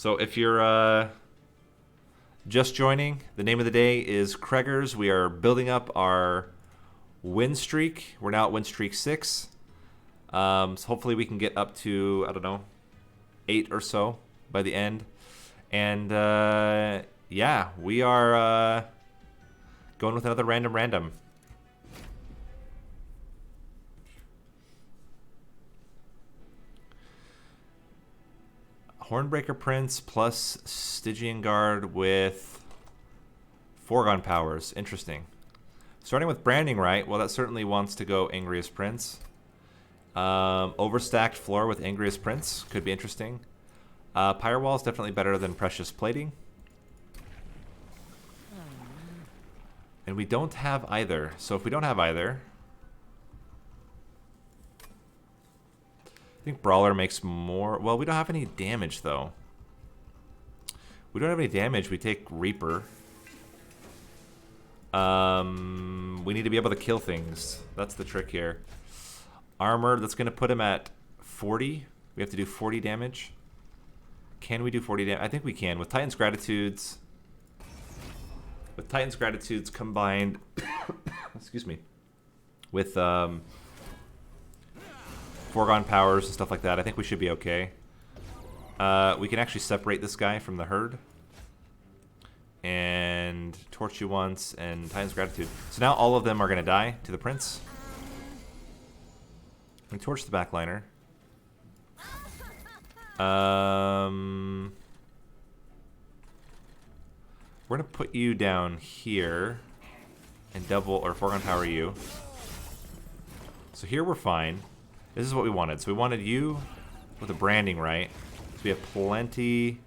So if you're just joining, the name of the day is Kreggers. We are building up our win streak. We're now at win streak 6. So hopefully we can get up to, I don't know, 8 or so by the end. And yeah, we are going with another random. Hornbreaker Prince plus Stygian Guard with foregone powers. Interesting. Starting with branding right. Well, that certainly wants to go Angriest Prince. Overstacked floor with Angriest Prince. Could be interesting. Firewall is definitely better than Precious Plating. And we don't have either. So if we don't have either, I think Brawler makes more. Well, we don't have any damage, though. We don't have any damage. We take Reaper. We need to be able to kill things. That's the trick here. Armor, that's going to put him at 40. We have to do 40 damage. Can we do 40 damage? I think we can. With Titan's Gratitudes. With Titan's Gratitudes combined, excuse me, with foregone powers and stuff like that, I think we should be okay. We can actually separate this guy from the herd. And torch you once, and Titan's Gratitude. So now all of them are going to die to the Prince. And torch the backliner. We're going to put you down here and double or foregone power you. So here we're fine. This is what we wanted. So we wanted you with a branding right. So we have plenty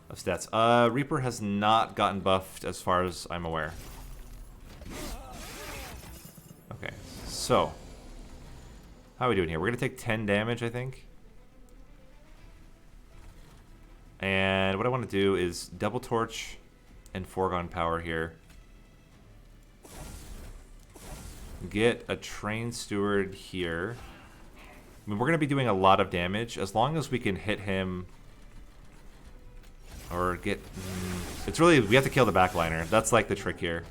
of stats. Reaper has not gotten buffed as far as I'm aware. Okay, so how are we doing here? We're going to take 10 damage, I think. And what I want to do is double torch and foregone power here. Get a train steward here. I mean, we're going to be doing a lot of damage as long as we can hit him or get... it's really... we have to kill the backliner. That's like the trick here.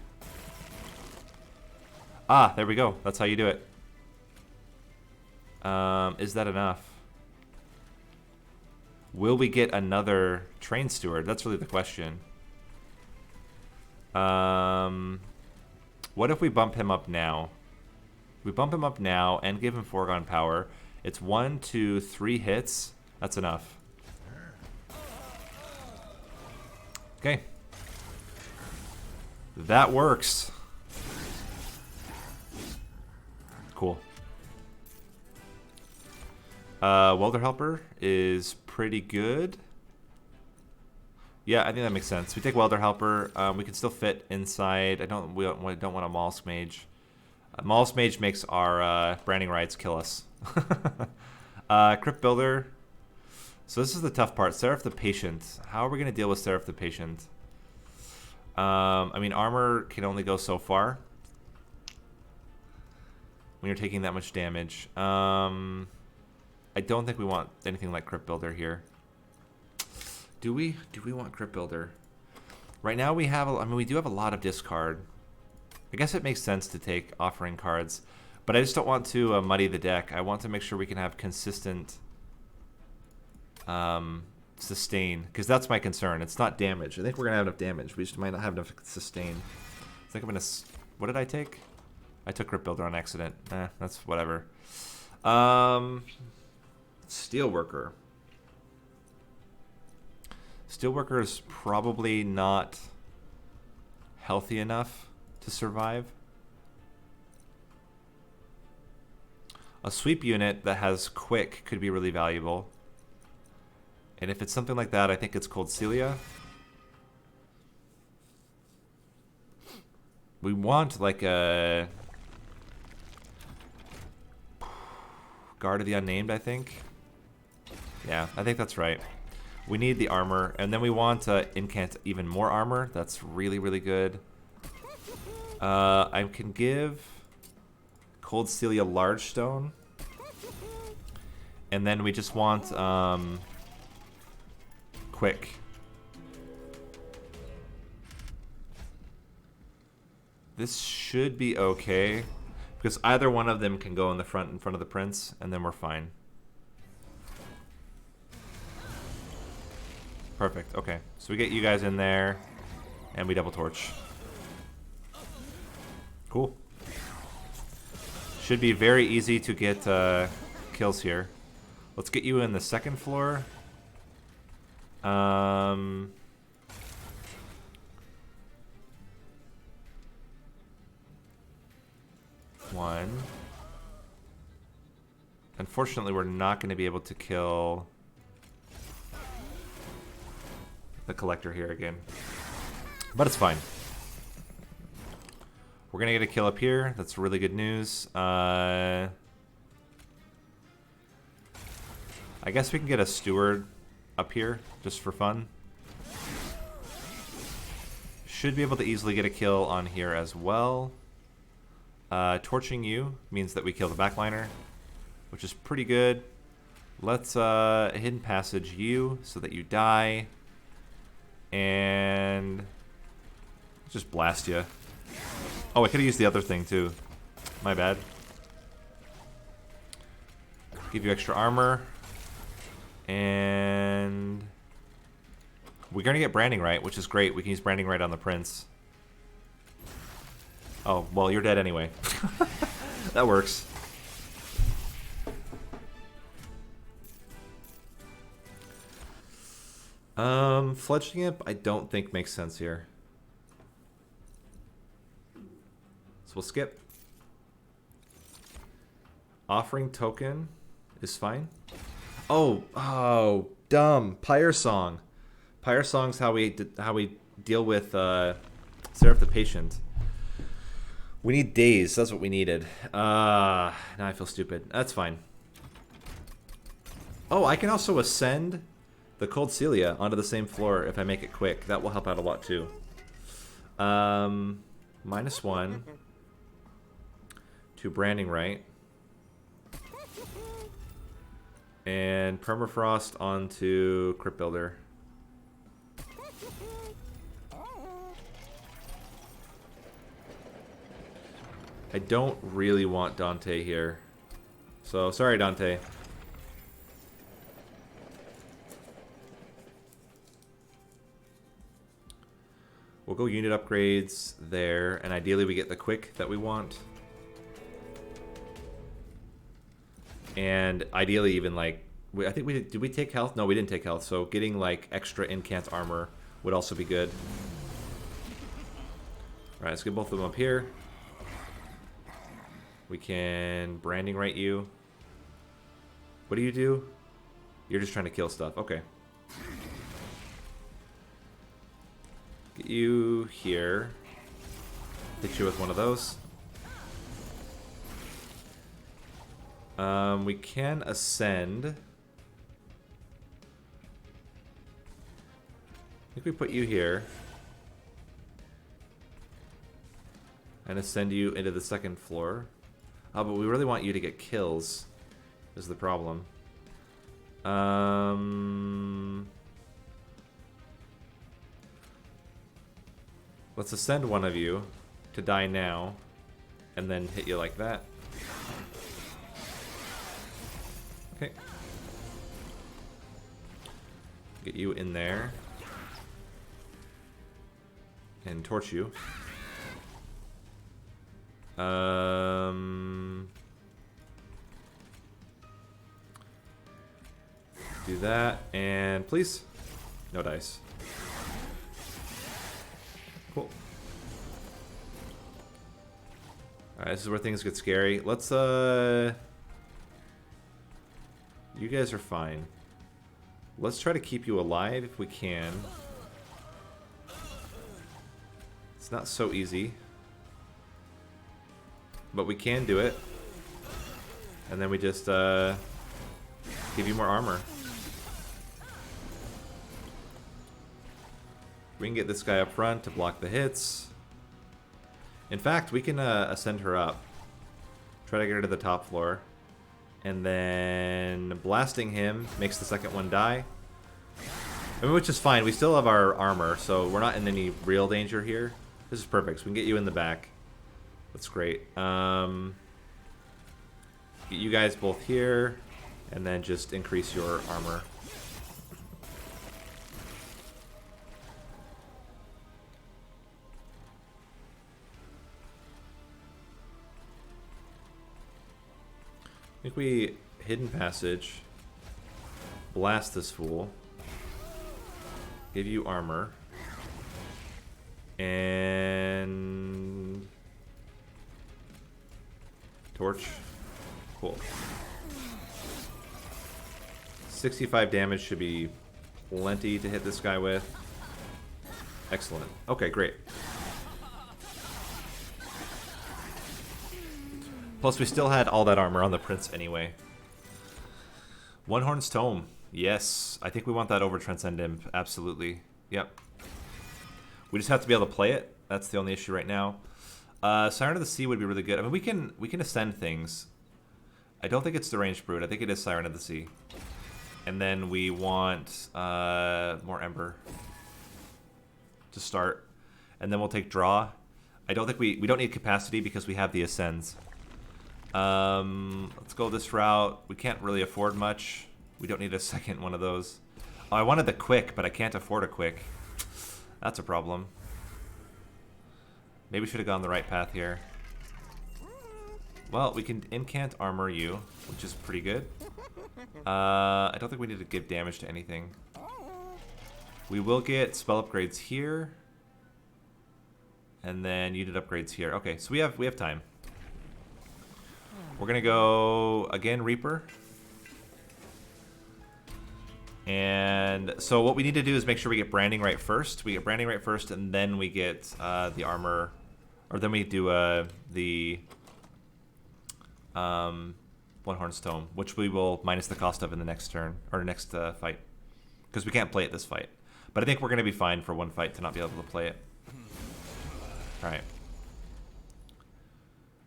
Ah, there we go. That's how you do it. Is that enough? Will we get another train steward? That's really the question. What if we bump him up now? We bump him up now and give him foregone power. It's 1, 2, 3 hits. That's enough. Okay. That works. Cool. Welder Helper is pretty good. Yeah, I think that makes sense. We take Welder Helper. We can still fit inside. We don't want a Mollusk Mage. Mollusk Mage makes our branding rights kill us. Crypt Builder. So this is the tough part. Seraph the Patient. How are we going to deal with Seraph the Patient? I mean, armor can only go so far when you're taking that much damage. I don't think we want anything like Crypt Builder here. Do we? Do we want Crypt Builder? Right now we have, I mean, we do have a lot of discard. I guess it makes sense to take offering cards, but I just don't want to muddy the deck. I want to make sure we can have consistent sustain, because that's my concern. It's not damage. I think we're going to have enough damage. We just might not have enough sustain. I think I'm going to... what did I take? I took Crypt Builder on accident. That's whatever. Steelworker. Steelworker is probably not healthy enough to survive. A sweep unit that has quick could be really valuable. And if it's something like that, I think it's Cold Celia. We want like a Guard of the Unnamed, I think. Yeah, I think that's right. We need the armor, and then we want incant even more armor. That's really, really good. I can give Cold Celia Large Stone. And then we just want quick. This should be okay. Because either one of them can go in front of the prince, and then we're fine. Perfect, okay. So we get you guys in there, and we double torch. Cool. Should be very easy to get kills here. Let's get you in the second floor. One. Unfortunately, we're not going to be able to kill the collector here again. But it's fine. We're going to get a kill up here. That's really good news. I guess we can get a steward up here just for fun. Should be able to easily get a kill on here as well. Torching you means that we kill the backliner, which is pretty good. Let's hidden passage you so that you die. And just blast you. Oh, I could have used the other thing too. My bad. Give you extra armor. And we're going to get branding right, which is great. We can use branding right on the prince. Oh, well, you're dead anyway. That works. Fledgling Imp, I don't think makes sense here. So we'll skip. Offering token is fine. Oh, dumb. Pyre Song. Pyre Song's how we deal with Seraph the Patient. We need days. That's what we needed. Now I feel stupid. That's fine. Oh, I can also ascend the Cold Celia onto the same floor if I make it quick. That will help out a lot too. -1 to branding right. And permafrost onto Crypt Builder. I don't really want Dante here. So, sorry, Dante. We'll go unit upgrades there, and ideally we get the quick that we want. And ideally even like, I think did we take health? No, we didn't take health, so getting like extra incant armor would also be good. Alright, let's get both of them up here. We can branding right you. What do you do? You're just trying to kill stuff. Okay. Get you here. Hit you with one of those. We can ascend. I think we put you here. And ascend you into the second floor. Oh, but we really want you to get kills, is the problem. Let's ascend one of you to die now, and then hit you like that. Okay. Get you in there. And torch you. Do that, and please. No dice. Cool. Alright, this is where things get scary. Let's, you guys are fine. Let's try to keep you alive if we can. It's not so easy. But we can do it. And then we just give you more armor. We can get this guy up front to block the hits. In fact, we can ascend her up. Try to get her to the top floor. And then blasting him makes the second one die. I mean, which is fine. We still have our armor, so we're not in any real danger here. This is perfect. So we can get you in the back. That's great. Get you guys both here, and then just increase your armor. I think we hidden passage, blast this fool, give you armor, and torch. Cool. 65 damage should be plenty to hit this guy with. Excellent. Okay, great. Plus, we still had all that armor on the prince anyway. One Horn's Tome. Yes. I think we want that over Transcend Imp. Absolutely. Yep. We just have to be able to play it. That's the only issue right now. Siren of the Sea would be really good. I mean, we can ascend things. I don't think it's the Ranged Brood. I think it is Siren of the Sea. And then we want more Ember to start. And then we'll take Draw. I don't think we don't need Capacity because we have the Ascends. Let's go this route. We can't really afford much. We don't need a second one of those. Oh, I wanted the Quick, but I can't afford a Quick. That's a problem. Maybe we should have gone the right path here. Well, we can incant armor you, which is pretty good. I don't think we need to give damage to anything. We will get spell upgrades here. And then unit upgrades here. Okay, so we have time. We're gonna go again Reaper. And so what we need to do is make sure we get branding right first. We get branding right first, and then we get the armor, or then we do the One Horn's Tome, which we will minus the cost of in the next turn, or next fight. Because we can't play it this fight. But I think we're going to be fine for one fight to not be able to play it. Alright.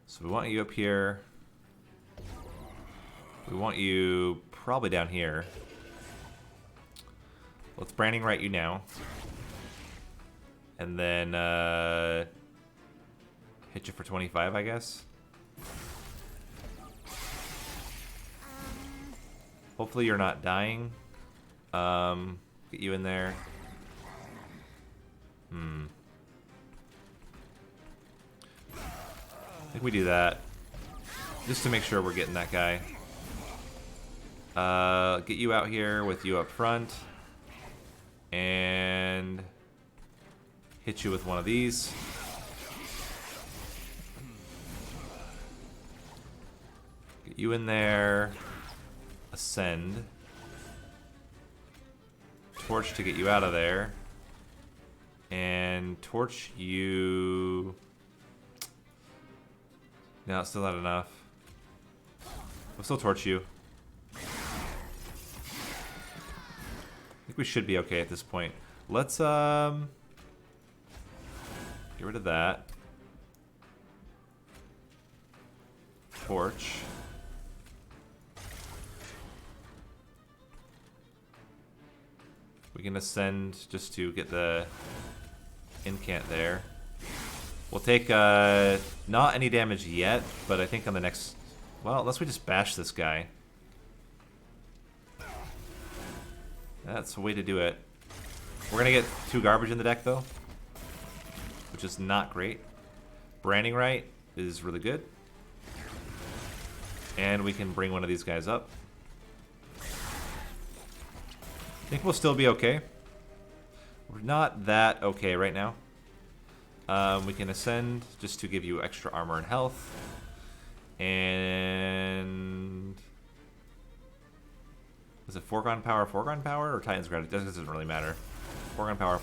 So we want you up here. We want you probably down here. Let's branding right you now. And then hit you for 25, I guess. Hopefully you're not dying. Get you in there. I think we do that. Just to make sure we're getting that guy. Get you out here with you up front. And hit you with one of these. Get you in there. Ascend. Torch to get you out of there. And torch you. No, it's still not enough. We'll still torch you. I think we should be okay at this point. Let's get rid of that. Torch. We can ascend just to get the incant there. We'll take not any damage yet, but I think on the next... Well, unless we just bash this guy. That's a way to do it. We're going to get 2 garbage in the deck, though. Which is not great. Branding right is really good. And we can bring one of these guys up. I think we'll still be okay. We're not that okay right now. We can ascend just to give you extra armor and health. And... Is it foregone power, or Titan's Gratitude? That doesn't really matter. Foregone power.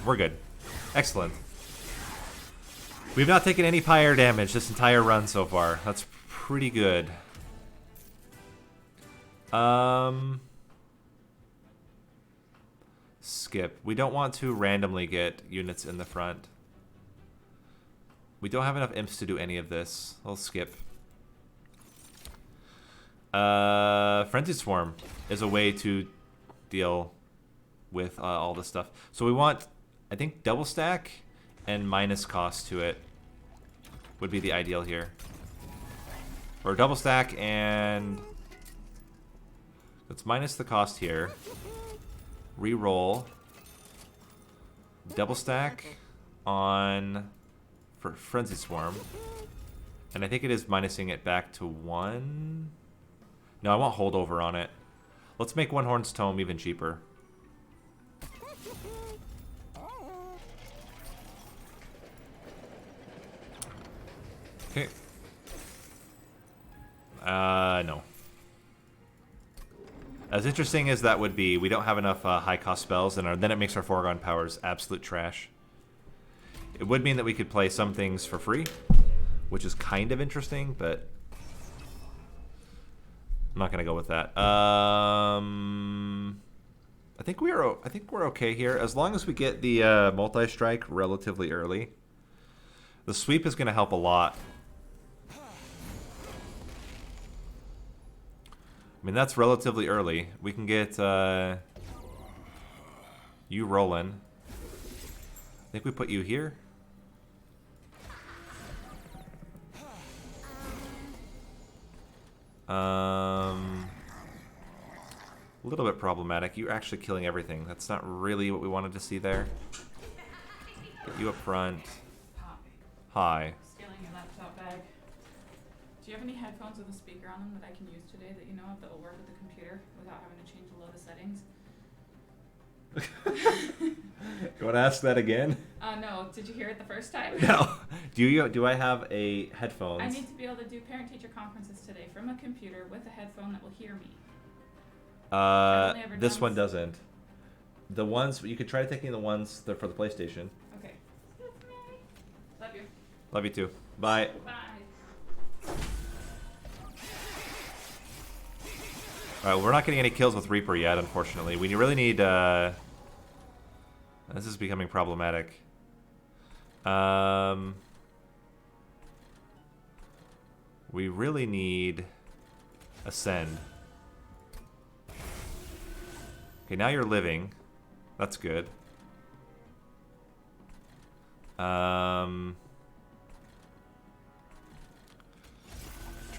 We're good. Excellent. We've not taken any pyre damage this entire run so far. That's pretty good. Skip. We don't want to randomly get units in the front. We don't have enough imps to do any of this. I'll skip. Frenzied Swarm is a way to deal with all this stuff. So we want, I think, double stack and minus cost to it. would be the ideal here. Or double stack, and let's minus the cost here. Reroll. Double stack on for Frenzy Swarm. And I think it is minusing it back to 1. No, I won't hold over on it. Let's make One Horn's Tome even cheaper. Okay. No. As interesting as that would be, we don't have enough high-cost spells, and then it makes our foregone powers absolute trash. It would mean that we could play some things for free, which is kind of interesting, but I'm not gonna go with that. I think we're okay here as long as we get the multi-strike relatively early. The sweep is gonna help a lot. I mean, that's relatively early. We can get you rolling. I think we put you here. A little bit problematic. You're actually killing everything. That's not really what we wanted to see there. Get you up front. Hi. Stealing your laptop bag. Do you have any headphones with a speaker on them that I can use today that you know of that will work with the computer without having to change a load of settings? You want to ask that again? No. Did you hear it the first time? No. Do I have a headphones? I need to be able to do parent-teacher conferences today from a computer with a headphone that will hear me. This one doesn't. The ones you could try taking the ones that are for the PlayStation. Okay. Love you. Love you too. Bye. Bye. Alright, well, we're not getting any kills with Reaper yet, unfortunately. We really need, this is becoming problematic. We really need Ascend. Okay, now you're living. That's good. Try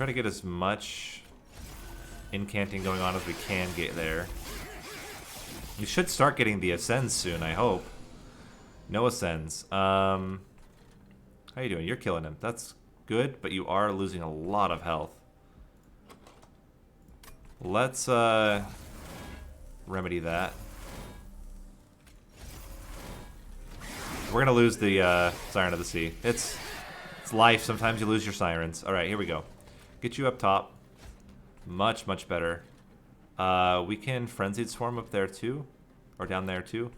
to get as much incanting going on as we can get there. You should start getting the Ascends soon, I hope. No Ascends. How you doing? You're killing him. That's good, but you are losing a lot of health. Let's remedy that. We're gonna lose the Siren of the Sea. It's life. Sometimes you lose your sirens. All right, here we go. Get you up top. Much, much better. We can Frenzied Swarm up there too, or down there too.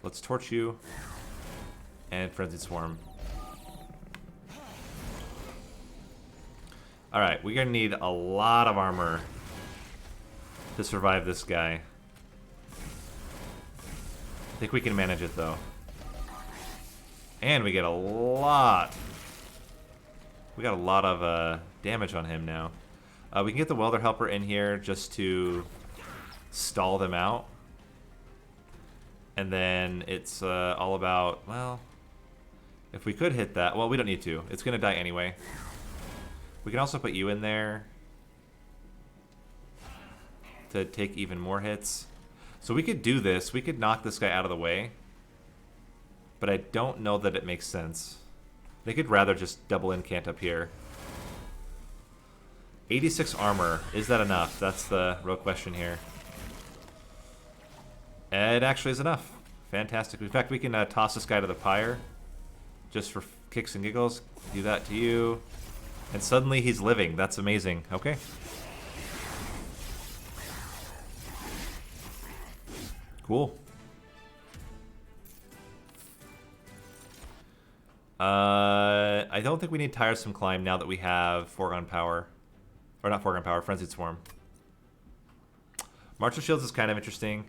Let's torch you and Frenzied Swarm. All right, we're gonna need a lot of armor to survive this guy. I think we can manage it though. And we get a lot. We got a lot of damage on him now. We can get the Welder Helper in here just to stall them out. And then it's all about, well, if we could hit that. Well, we don't need to. It's going to die anyway. We can also put you in there to take even more hits. So we could do this. We could knock this guy out of the way. But I don't know that it makes sense. They could rather just double incant up here. 86 armor. Is that enough? That's the real question here. It actually is enough. Fantastic. In fact, we can toss this guy to the pyre. Just for kicks and giggles. Do that to you. And suddenly he's living. That's amazing. Okay. Cool. I don't think we need Tiresome Climb now that we have Foregone Power. Or not Foregone Power, Frenzied Swarm. March of Shields is kind of interesting.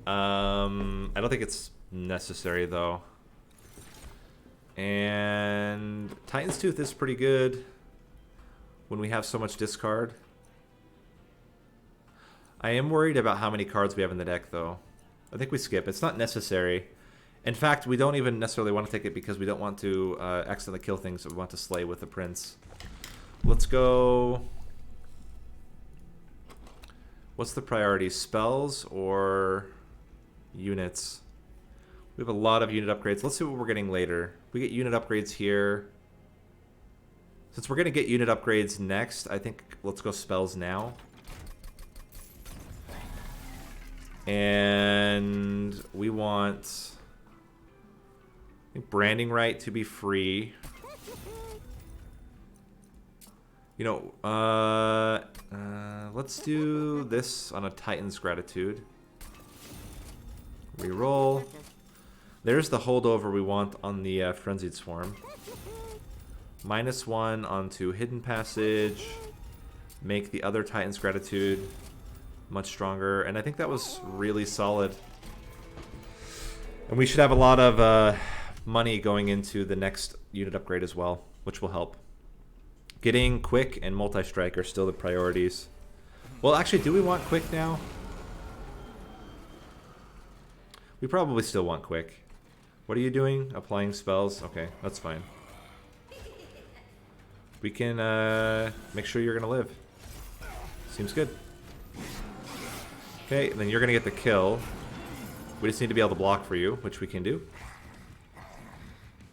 I don't think it's necessary, though. And Titan's Tooth is pretty good when we have so much discard. I am worried about how many cards we have in the deck, though. I think we skip. It's not necessary. In fact, we don't even necessarily want to take it because we don't want to accidentally kill things. So we want to slay with the prince. Let's go... What's the priority? Spells or units? We have a lot of unit upgrades. Let's see what we're getting later. We get unit upgrades here. Since we're going to get unit upgrades next, I think let's go spells now. And we want... I think branding right to be free. You know, let's do this on a Titan's Gratitude. Reroll. There's the holdover we want on the Frenzied Swarm. -1 onto Hidden Passage. Make the other Titan's Gratitude much stronger. And I think that was really solid. And we should have a lot of money going into the next unit upgrade as well, which will help. Getting quick and multi-strike are still the priorities. Well, actually, do we want quick now? We probably still want quick. What are you doing? Applying spells? Okay, that's fine. We can make sure you're going to live. Seems good. Okay, and then you're going to get the kill. We just need to be able to block for you, which we can do.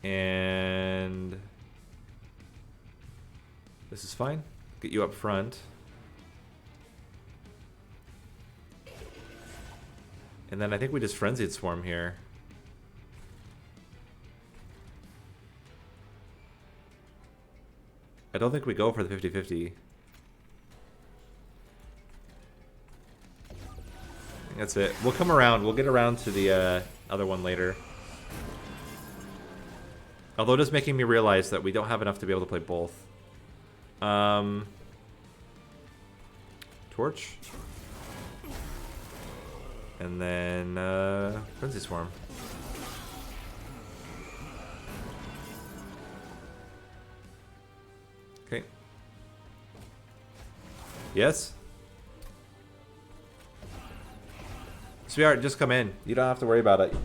And... this is fine. Get you up front. And then I think we just Frenzied Swarm here. I don't think we go for the 50-50. That's it. We'll come around. We'll get around to the other one later. Although it is making me realize that we don't have enough to be able to play both. Torch. And then Frenzy Swarm. Okay. Yes? Sweetheart, just come in. You don't have to worry about it.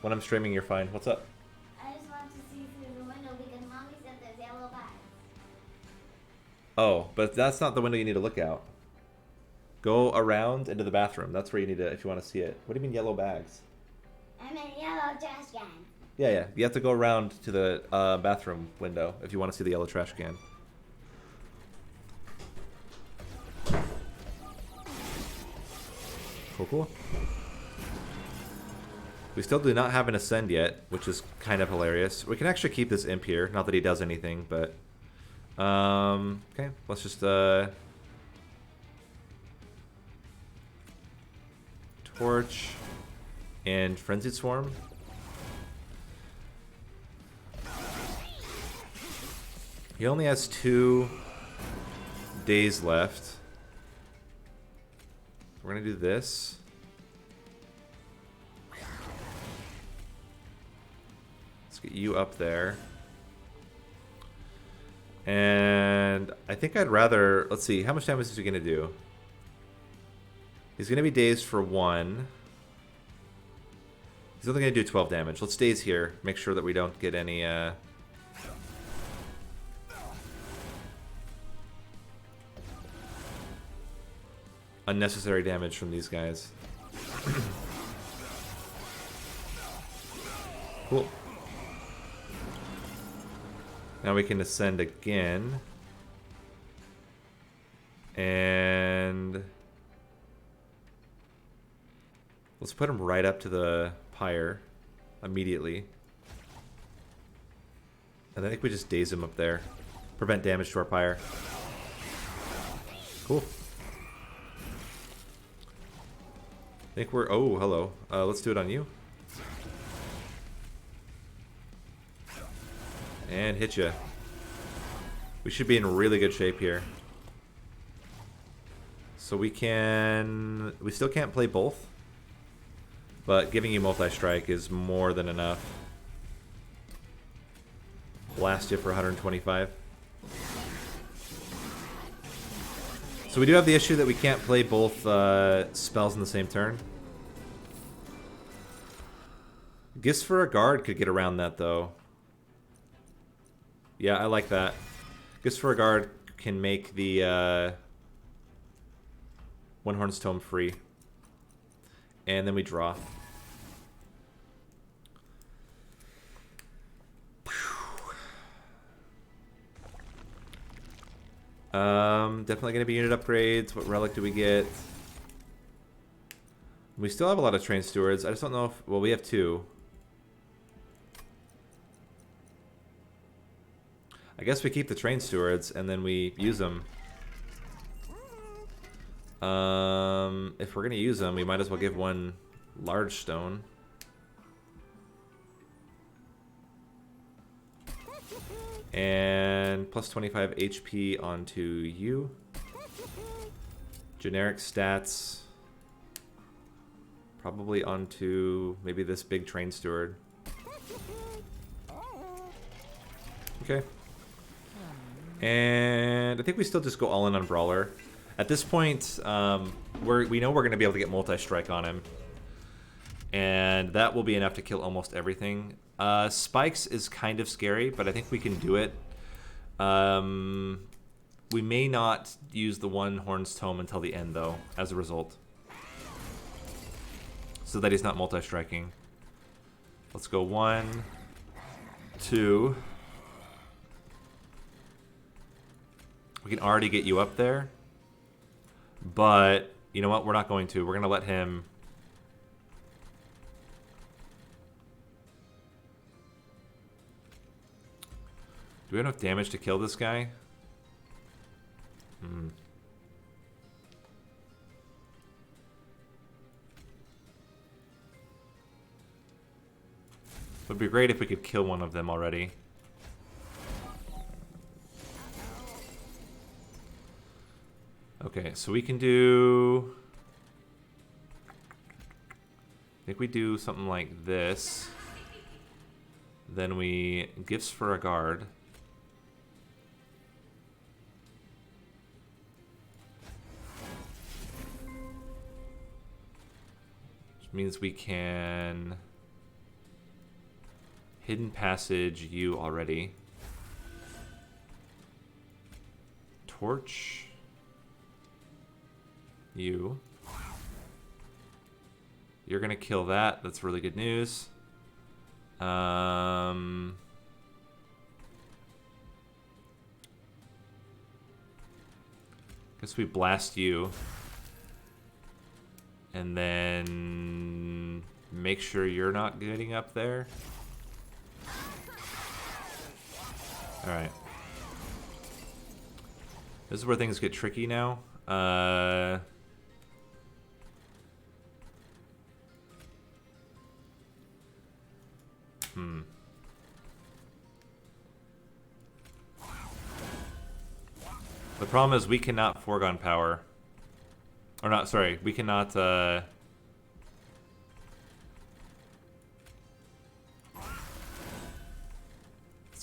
When I'm streaming, you're fine. What's up? I just want to see through the window because Mommy said there's yellow bags. Oh, but that's not the window you need to look out. Go around into the bathroom. That's where you need to, if you want to see it. What do you mean yellow bags? I meant yellow trash can. Yeah. You have to go around to the bathroom window if you want to see the yellow trash can. Cool. We still do not have an Ascend yet, which is kind of hilarious. We can actually keep this Imp here. Not that he does anything, but... okay, let's just... Torch and Frenzied Swarm. He only has 2 days left. We're gonna do this. Let's get you up there. And I think I'd rather... let's see, how much damage is he gonna do? He's going to be dazed for 1. He's only going to do 12 damage. Let's daze here. Make sure that we don't get any... unnecessary damage from these guys. Cool. Now we can ascend again. And... let's put him right up to the pyre immediately. And I think we just daze him up there. Prevent damage to our pyre. Cool. I think we're... oh, hello. Let's do it on you. And hit ya. We should be in really good shape here. So we can... we still can't play both. But giving you multi-strike is more than enough. Blast you for 125. So we do have the issue that we can't play both spells in the same turn. Gifts for a guard could get around that, though. Yeah, I like that. Gifts for a guard can make the One Horn's Tome free. And then we draw. Definitely going to be unit upgrades. What relic do we get? We still have a lot of train stewards. I just don't know if... Well, we have 2. I guess we keep the train stewards and then we use them. If we're going to use them, we might as well give one large stone. And plus 25 HP onto you. Generic stats. Probably onto maybe this big train steward. Okay. And I think we still just go all in on Brawler. At this point, we know we're going to be able to get multi-strike on him. And that will be enough to kill almost everything. Spikes is kind of scary, but I think we can do it. We may not use the One Horn's Tome until the end, though, as a result. So that he's not multi-striking. Let's go 1, 2. We can already get you up there. But, you know what? We're not going to. We're going to let him... Do we have enough damage to kill this guy? It would be great if we could kill one of them already. Okay, so we can do... I think we do something like this. Then we... Gifts for a guard. Which means we can... Hidden Passage you already. Torch... You. You're gonna kill that. That's really good news. Guess we blast you. And then make sure you're not getting up there. Alright. This is where things get tricky now. The problem is we cannot foregone power. Or not, sorry, we cannot, let's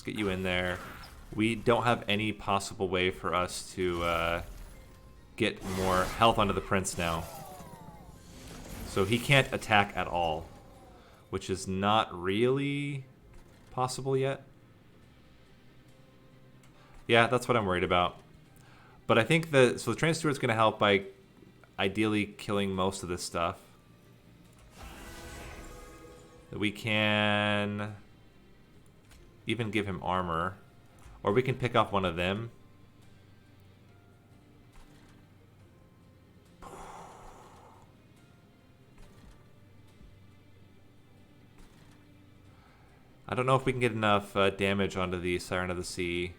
get you in there. We don't have any possible way for us to, get more health onto the prince now. So he can't attack at all, which is not really possible yet. Yeah, that's what I'm worried about. But I think so the train steward's going to help by ideally killing most of this stuff. We can even give him armor, or we can pick off one of them. I don't know if we can get enough damage onto the Siren of the Sea.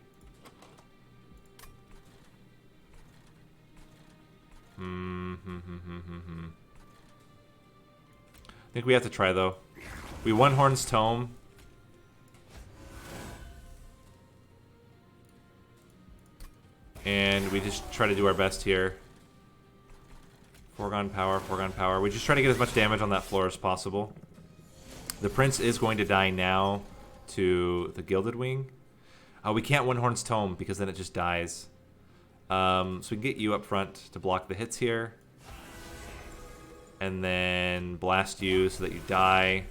I think we have to try, though. We won Horn's Tome. And we just try to do our best here. Foregone power, foregone power. We just try to get as much damage on that floor as possible. The prince is going to die now to the Gilded Wing. We can't win Horn's Tome because then it just dies. So we can get you up front to block the hits here. And then blast you so that you die.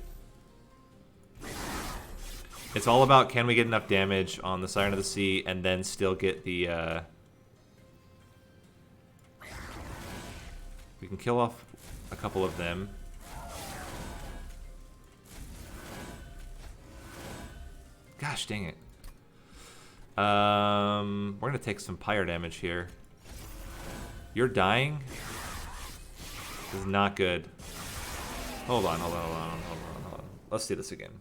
It's all about can we get enough damage on the Siren of the Sea and then still get the... We can kill off a couple of them. Gosh, dang it. We're going to take some pyre damage here. You're dying? This is not good. Hold on. Let's do this again.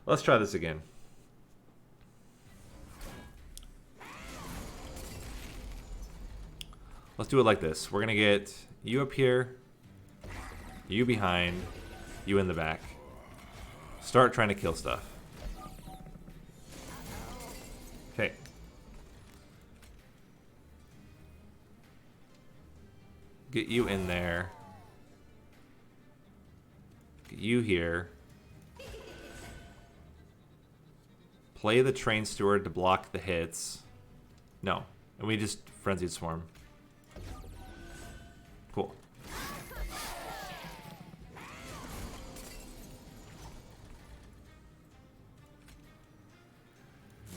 Let's try this again. Let's do it like this. We're going to get you up here, you behind, you in the back. Start trying to kill stuff. Okay. Get you in there. Get you here. Play the train steward to block the hits. No. And we just frenzied swarm. Cool.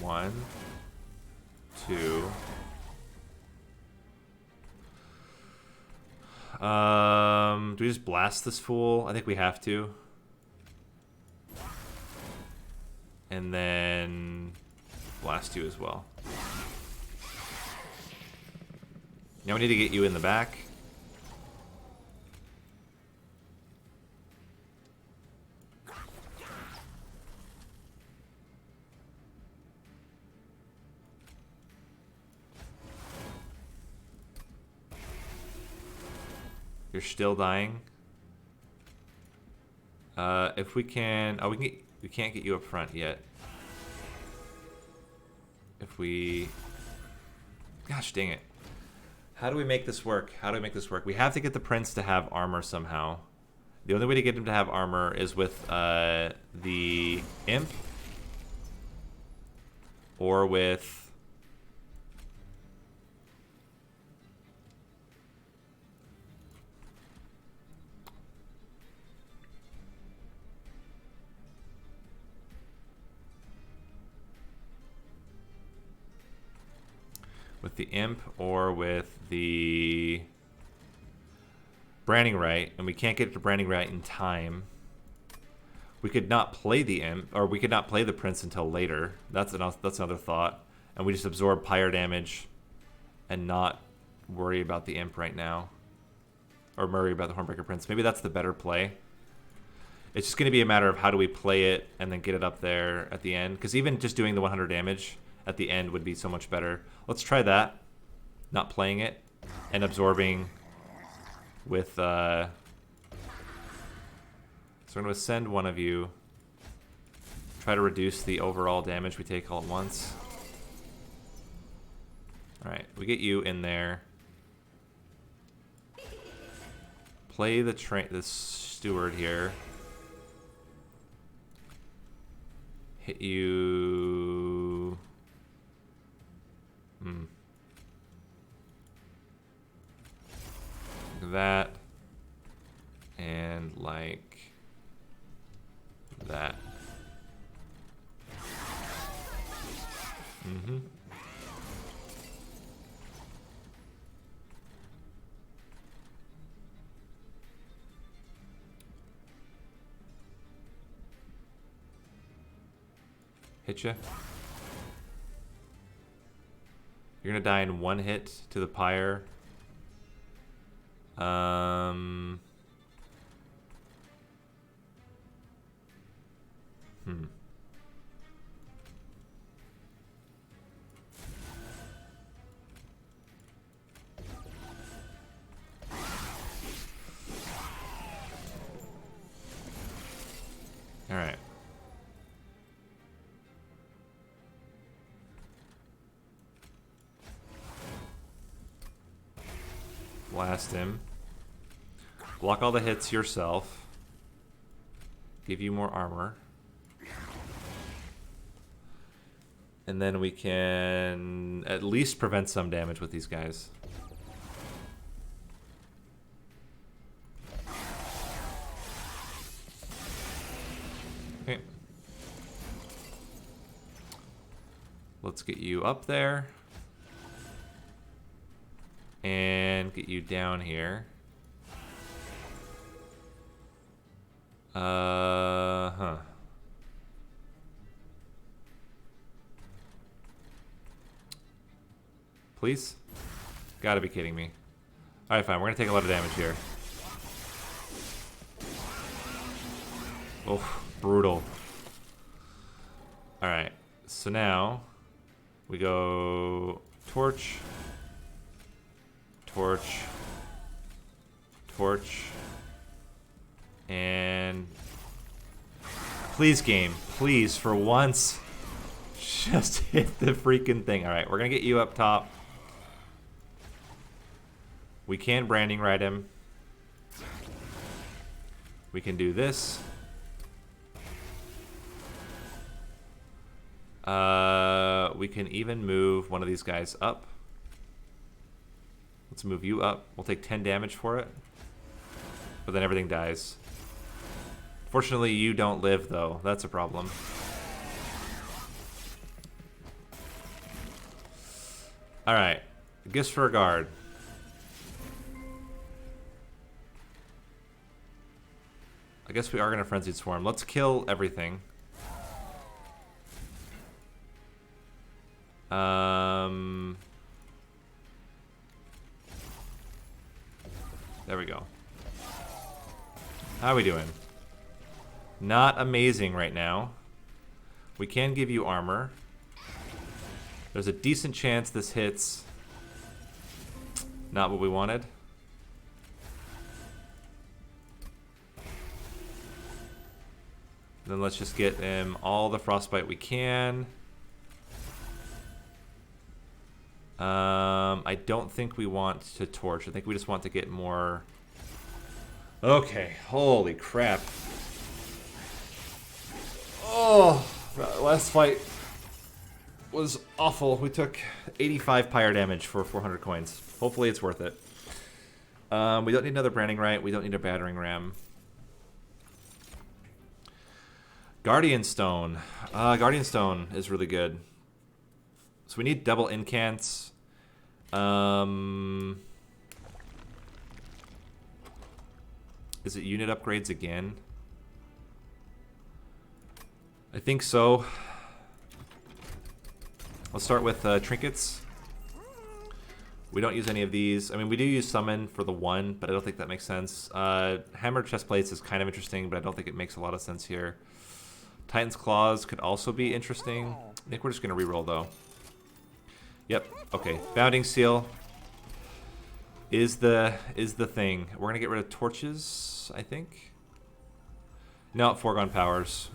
One, two. Do we just blast this fool? I think we have to. And then blast you as well. Now we need to get you in the back. You're still dying. If we can... Oh, we can't get you up front yet. If we... Gosh dang it. How do we make this work? How do we make this work? We have to get the prince to have armor somehow. The only way to get him to have armor is with the imp. Or with... with the imp or with the branding right, and we can't get to branding right in time. We could not play the imp, or we could not play the prince until later. That's another thought. And we just absorb pyre damage and not worry about the imp right now. Or worry about the Hornbreaker Prince. Maybe that's the better play. It's just going to be a matter of how do we play it and then get it up there at the end. Because even just doing the 100 damage at the end would be so much better. Let's try that. Not playing it and absorbing with... So I'm going to ascend one of you. Try to reduce the overall damage we take all at once. Alright, we get you in there. Play the steward here. Hit you... Like that. And like that. Hit ya. You're gonna die in one hit to the pyre. All right. Blast him. Block all the hits yourself. Give you more armor. And then we can at least prevent some damage with these guys. Okay. Let's get you up there. And get you down here. Huh. Please? Gotta be kidding me. Alright, fine. We're gonna take a lot of damage here. Oh, brutal. Alright. So now we go torch, torch, torch, and please game, please for once, just hit the freaking thing. All right, we're gonna get you up top. We can branding right him. We can do this. We can even move one of these guys up. Let's move you up. We'll take 10 damage for it. But then everything dies. Fortunately, you don't live, though. That's a problem. Alright. Gifts for a guard. I guess we are going to Frenzied Swarm. Let's kill everything. There we go. How are we doing? Not amazing right now. We can give you armor. There's a decent chance this hits. Not what we wanted. Then let's just get him all the frostbite we can. I don't think we want to torch. I think we just want to get more. Okay, holy crap. Oh, that last fight was awful. We took 85 pyre damage for 400 coins. Hopefully it's worth it. We don't need another branding right. We don't need a battering ram. Guardian Stone. Guardian Stone is really good. So we need double incants. Is it unit upgrades again? I think so. Let's start with trinkets. We don't use any of these. I mean, we do use summon for the one, but I don't think that makes sense. Hammer chest plates is kind of interesting, but I don't think it makes a lot of sense here. Titan's Claws could also be interesting. I think we're just going to reroll, though. Yep. Okay. Bounding Seal is the thing. We're going to get rid of torches, I think. No, foregone powers.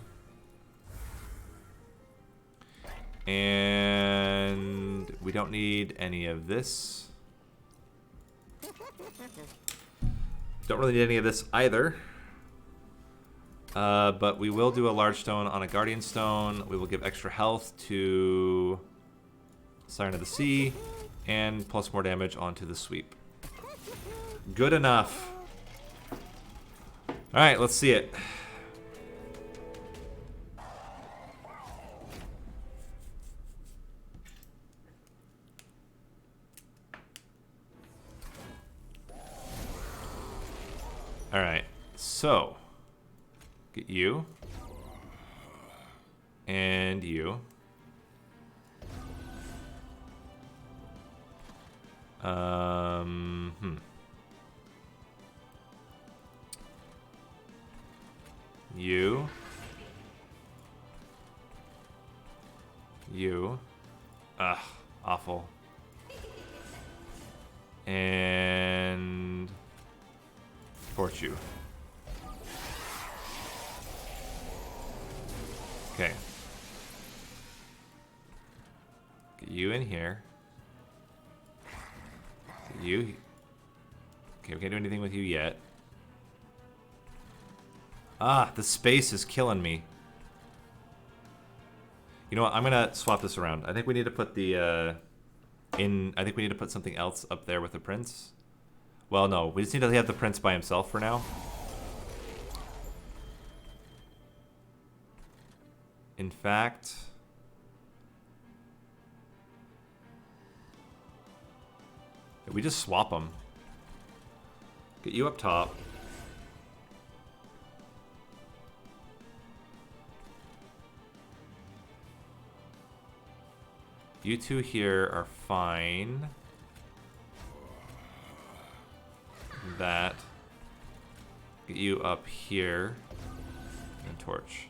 And we don't need any of this. Don't really need any of this either. But we will do a large stone on a guardian stone. We will give extra health to Siren of the Sea and plus more damage onto the sweep. Good enough. Alright, let's see it. Alright, so get you and you. You. You. Ugh, awful. And torch you. Okay. Get you in here. Get you. Okay, we can't do anything with you yet. Ah, the space is killing me. You know what? I'm gonna swap this around. I think we need to put the I think we need to put something else up there with the prince. Well, no, we just need to have the prince by himself for now. In fact, We just swap them. Get you up top. You two here are fine. That. Get you up here. And torch.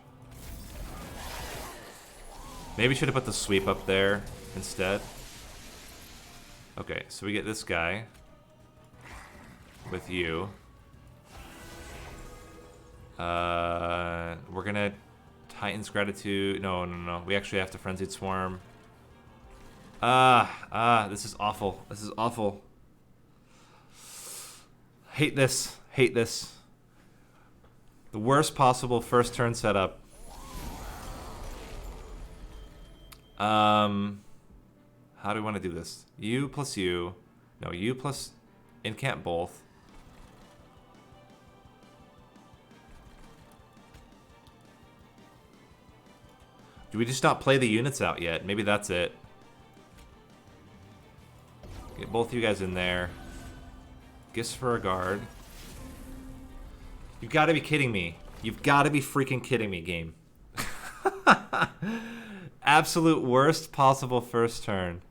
Maybe should have put the sweep up there instead. Okay, so we get this guy. With you. We're gonna Titan's Gratitude. No. We actually have to Frenzied Swarm. This is awful. This is awful. Hate this. Hate this. The worst possible first turn setup. How do we want to do this? You plus you. No, you plus incant both. Do we just not play the units out yet? Maybe that's it. Get both of you guys in there. Gifts for a guard. You've got to be kidding me. You've got to be freaking kidding me, game. Absolute worst possible first turn.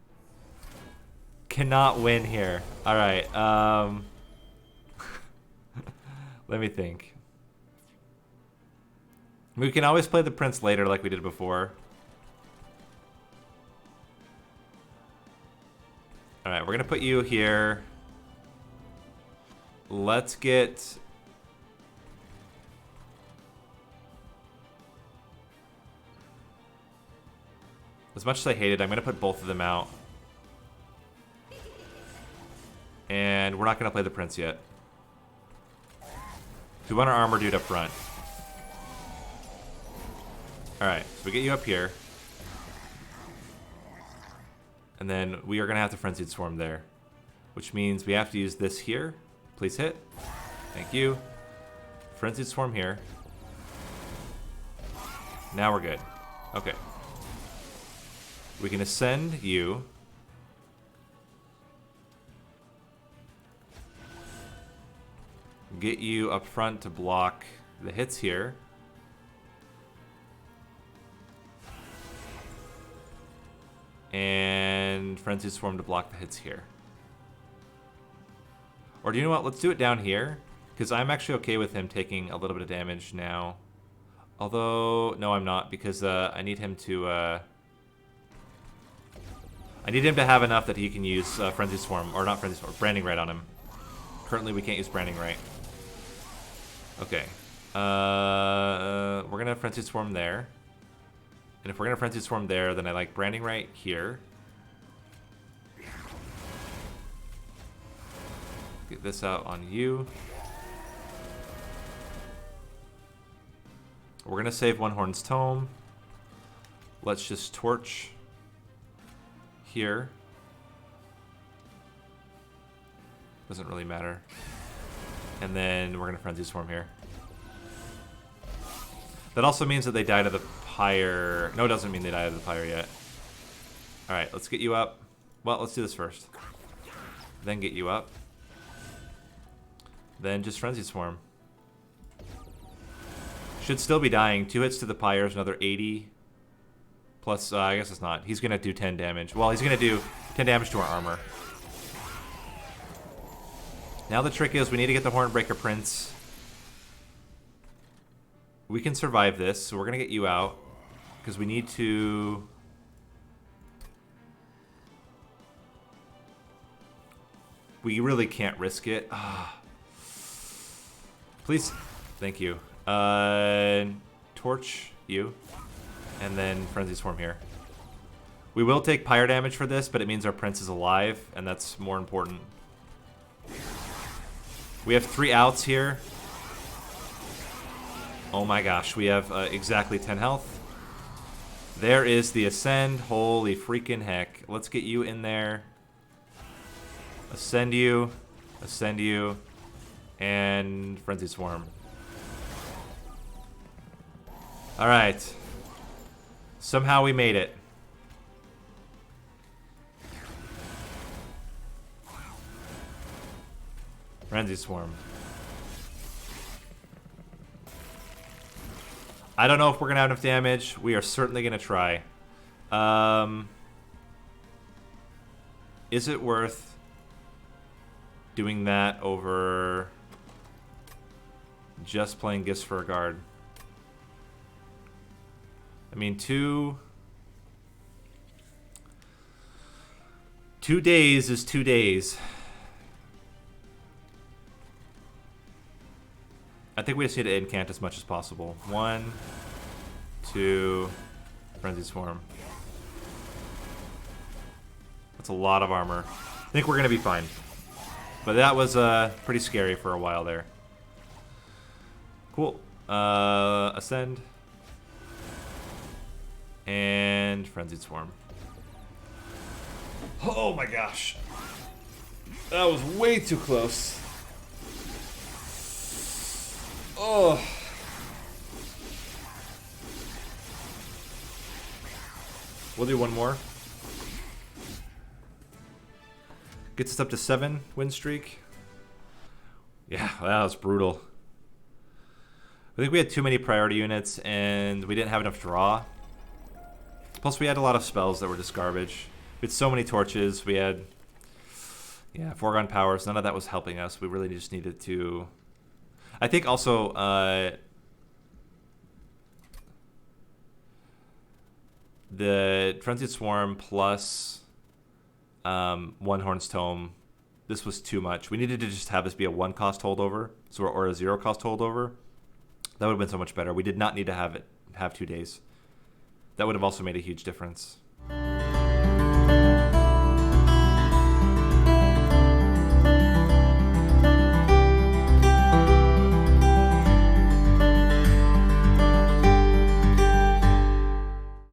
Cannot win here. Alright, let me think. We can always play the prince later like we did before. Alright, we're gonna put you here. Let's get... As much as I hate it, I'm gonna put both of them out. And we're not gonna play the prince yet. We want our armor dude up front. Alright, so we get you up here. And then we are going to have to Frenzied Swarm there. Which means we have to use this here. Please hit. Thank you. Frenzied Swarm here. Now we're good. Okay. We can ascend you. Get you up front to block the hits here. And Frenzied Swarm to block the hits here. Or do you know what? Let's do it down here. Because I'm actually okay with him taking a little bit of damage now. Although, no I'm not. Because I need him to... I need him to have enough that he can use Frenzied Swarm. Or not Frenzied Swarm, Branding Right on him. Currently we can't use Branding Right. Okay. We're going to Frenzied Swarm there. And if we're going to Frenzied Swarm there, then I like Branding Right here. Get this out on you. We're going to save One Horn's Tome. Let's just torch here. Doesn't really matter. And then we're going to Frenzy Swarm here. That also means that they die to the Pyre. No, it doesn't mean they die to the Pyre yet. Alright, let's get you up. Well, let's do this first. Then get you up. Then just Frenzy Swarm. Should still be dying. 2 hits to the Pyre is another 80. Plus, I guess it's not. He's going to do 10 damage. Well, he's going to do 10 damage to our armor. Now the trick is we need to get the Hornbreaker Prince. We can survive this, so we're going to get you out. Because we need to... We really can't risk it. Please. Thank you. Torch you. And then Frenzy Swarm here. We will take Pyre damage for this, but it means our Prince is alive, and that's more important. We have 3 outs here. Oh my gosh, we have exactly 10 health. There is the Ascend. Holy freaking heck. Let's get you in there. Ascend you. Ascend you. And Frenzy Swarm. Alright. Somehow we made it. Frenzy Swarm. I don't know if we're going to have enough damage. We are certainly going to try. Is it worth doing that over just playing Gifts for a Guard? I mean, two days is 2 days. I think we just need to incant as much as possible. 1, 2, Frenzy Swarm. That's a lot of armor. I think we're going to be fine. But that was pretty scary for a while there. Cool. Ascend. And Frenzied Swarm. Oh my gosh. That was way too close. Oh. We'll do one more. Gets us up to 7 win streak. Yeah, that was brutal. I think we had too many priority units and we didn't have enough draw. Plus we had a lot of spells that were just garbage. We had so many torches. We had, yeah, foregone powers. None of that was helping us. We really just needed to... I think also... the Frenzied Swarm plus One Horn's Tome, this was too much. We needed to just have this be a 1 cost holdover, so or a 0 cost holdover. That would have been so much better. We did not need to have 2 days. That would have also made a huge difference.